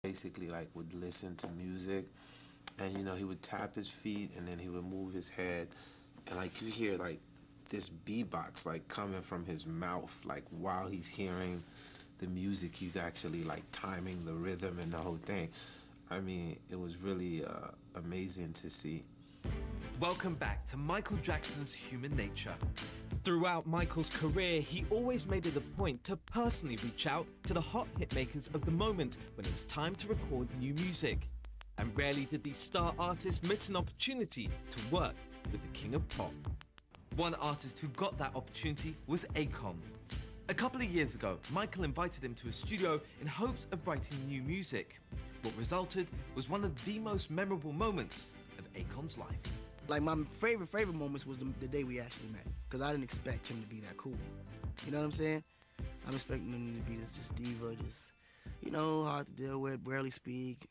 basically like would listen to music, and he would tap his feet and then he would move his head, and like you hear like this beatbox like coming from his mouth, like while he's hearing the music, he's actually like timing the rhythm and the whole thing. I mean, it was really amazing to see. Welcome back to Michael Jackson's Human Nature. Throughout Michael's career, he always made it a point to personally reach out to the hot hit makers of the moment when it was time to record new music. And rarely did these star artists miss an opportunity to work with the king of pop. One artist who got that opportunity was Akon. A couple of years ago, Michael invited him to his studio in hopes of writing new music. What resulted was one of the most memorable moments of Akon's life. Like, my favorite moments was the day we actually met, because I didn't expect him to be that cool. You know what I'm saying? I'm expecting him to be this just diva, just, hard to deal with, barely speak,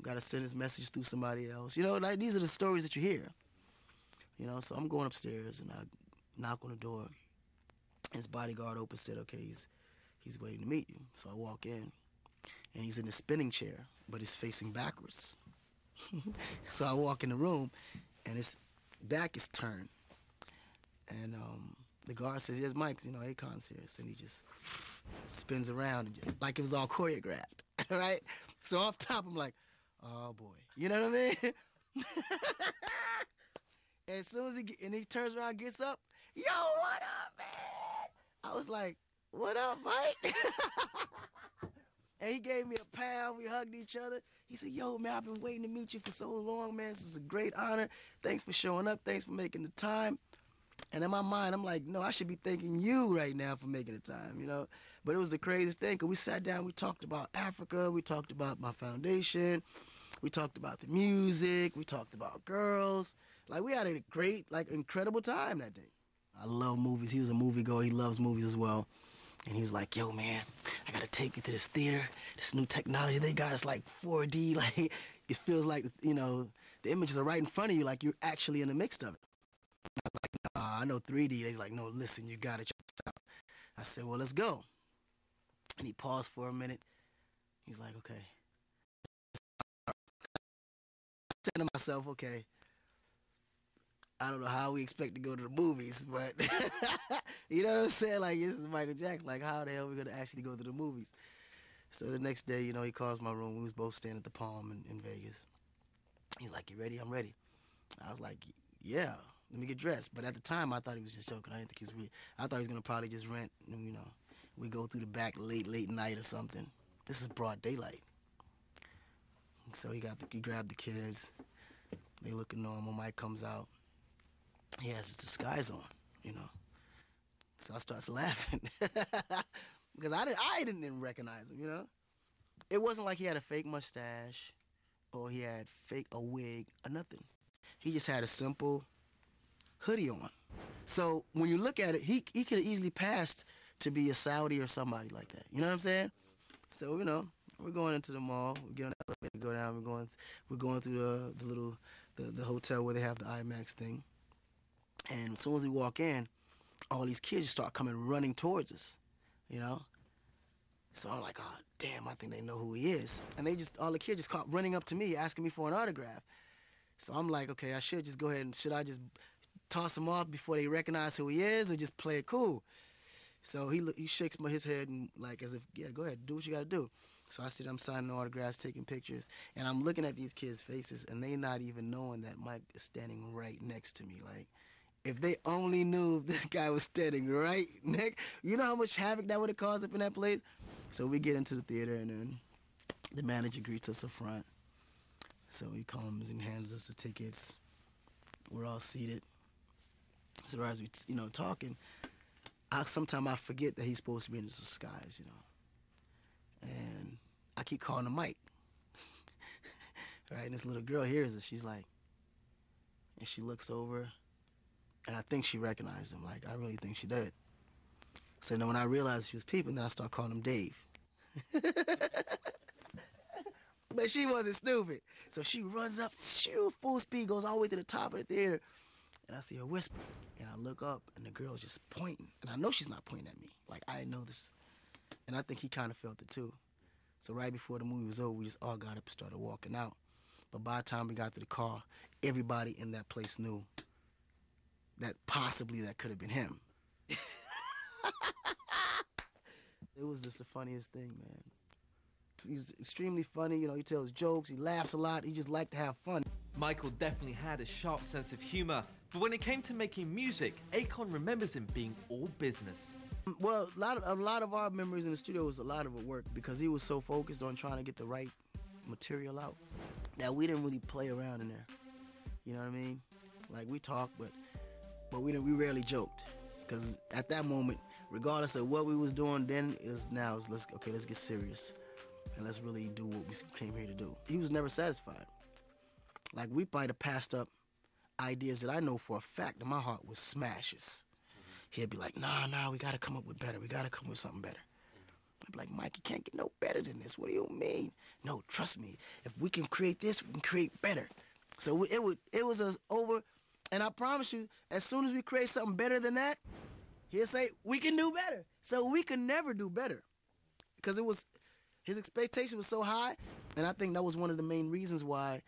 got to send his message through somebody else. Like, these are the stories that you hear. So I'm going upstairs, and I knock on the door. His bodyguard opens, said, okay, he's waiting to meet you. So I walk in, and he's in a spinning chair, but he's facing backwards. So I walk in the room, and his back is turned. And the guard says, yes, Mike, Akon's here. So he just spins around, and just, like it was all choreographed, right? So off top, I'm like, oh, boy. You know what I mean? And as soon as he turns around, gets up, yo, what up, man? I was like, what up, Mike? And he gave me a pound. We hugged each other. He said, yo, man, I've been waiting to meet you for so long, man. This is a great honor. Thanks for showing up. Thanks for making the time. And in my mind, I'm like, no, I should be thanking you right now for making the time, But it was the craziest thing, because we sat down, we talked about Africa, we talked about my foundation, we talked about the music, we talked about girls. Like, we had a great, incredible time that day. I love movies. He was a moviegoer. He loves movies as well. And he was like, yo, man, I got to take you to this theater. This new technology they got, it's like 4D. Like, it feels like, the images are right in front of you, like you're actually in the mix of it. I was like, nah, I know 3D. He's like, no, listen, you got to check this out. I said, well, let's go. And he paused for a minute. He's like, okay. I said to myself, okay, I don't know how we expect to go to the movies, but you know what I'm saying? Like, this is Michael Jackson. Like, how the hell are we going to actually go to the movies? So the next day, he calls my room. We was both staying at the Palm in Vegas. He's like, you ready? I'm ready. I was like, yeah, let me get dressed. But at the time, I thought he was just joking. I didn't think he was really. I thought he was going to probably just rent, we go through the back late night or something. This is broad daylight. So he grabbed the kids. They looking normal. Mike comes out. He has his disguise on, So I starts laughing because I didn't recognize him, It wasn't like he had a fake mustache or he had a wig or nothing. He just had a simple hoodie on. So when you look at it, he could have easily passed to be a Saudi or somebody like that. You know what I'm saying? So we're going into the mall. We get on the elevator, go down. We're going through the hotel where they have the IMAX thing. And as soon as we walk in, all these kids just start coming running towards us, So I'm like, oh, damn, I think they know who he is. And all the kids just caught running up to me, asking me for an autograph. So I'm like, okay, I should just go ahead and should I just toss him off before they recognize who he is or just play it cool? So he shakes his head and like as if, yeah, go ahead, do what you got to do. So I see them signing autographs, taking pictures, and I'm looking at these kids' faces, and they not even knowing that Mike is standing right next to me. Like, if they only knew this guy was standing right next, you know how much havoc that would have caused up in that place? So we get into the theater, and then the manager greets us up front. So he comes and hands us the tickets. We're all seated. So as we, talking, sometimes I forget that he's supposed to be in his disguise, And I keep calling him Mike. Right? And this little girl hears it. She's like, and she looks over, and I think she recognized him. Like, I really think she did. So then when I realized she was peeping, then I start calling him Dave. But she wasn't stupid. So she runs up, full speed, goes all the way to the top of the theater. And I see her whisper. And I look up, and the girl's just pointing. And I know she's not pointing at me. Like, I know this. And I think he kind of felt it, too. So right before the movie was over, we just all got up and started walking out. But by the time we got to the car, everybody in that place knew that possibly that could have been him. It was just the funniest thing, man. He was extremely funny, you know, he tells jokes, he laughs a lot, he just liked to have fun. Michael definitely had a sharp sense of humor, but when it came to making music, Akon remembers him being all business. Well, a lot of our memories in the studio was a lot of it work because he was so focused on trying to get the right material out that we didn't really play around in there. You know what I mean? Like, we talked, but we rarely joked, because at that moment, regardless of what we was doing then, let's get serious and let's really do what we came here to do. He was never satisfied. Like, we might have passed up ideas that I know for a fact that my heart was smashes. He'd be like, nah, we gotta come up with better. We gotta come up with something better. I'd be like, Mike, you can't get no better than this. What do you mean? No, trust me. If we can create this, we can create better. So it was over, and I promise you, as soon as we create something better than that, he'll say, we can do better. So we could never do better, because his expectation was so high, and I think that was one of the main reasons why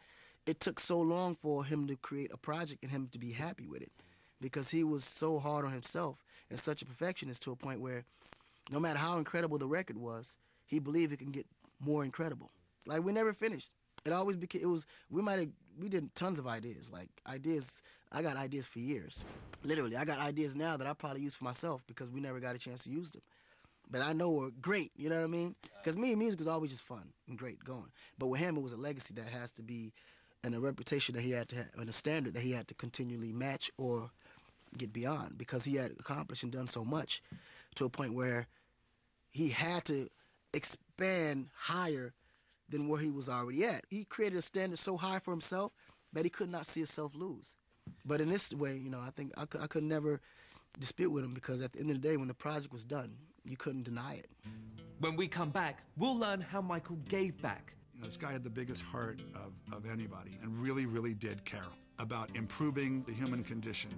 it took so long for him to create a project and him to be happy with it, because he was so hard on himself and such a perfectionist to a point where no matter how incredible the record was, he believed it can get more incredible. Like, we never finished. It always became, we did tons of ideas. Like, ideas, I got ideas for years. Literally, I got ideas now that I probably use for myself because we never got a chance to use them. But I know were great, you know what I mean? Because me, music was always just fun and great going. But with him, it was a legacy that has to be, and a reputation that he had to have, and a standard that he had to continually match or get beyond, because he had accomplished and done so much to a point where he had to expand higher than where he was already at. He created a standard so high for himself that he could not see himself lose. But in this way, you know, I think I could never dispute with him, because at the end of the day, when the project was done, you couldn't deny it. When we come back, we'll learn how Michael gave back. This guy had the biggest heart of anybody, and really, really did care about improving the human condition.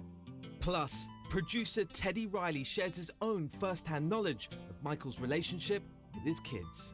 Plus, producer Teddy Riley shares his own first-hand knowledge of Michael's relationship with his kids.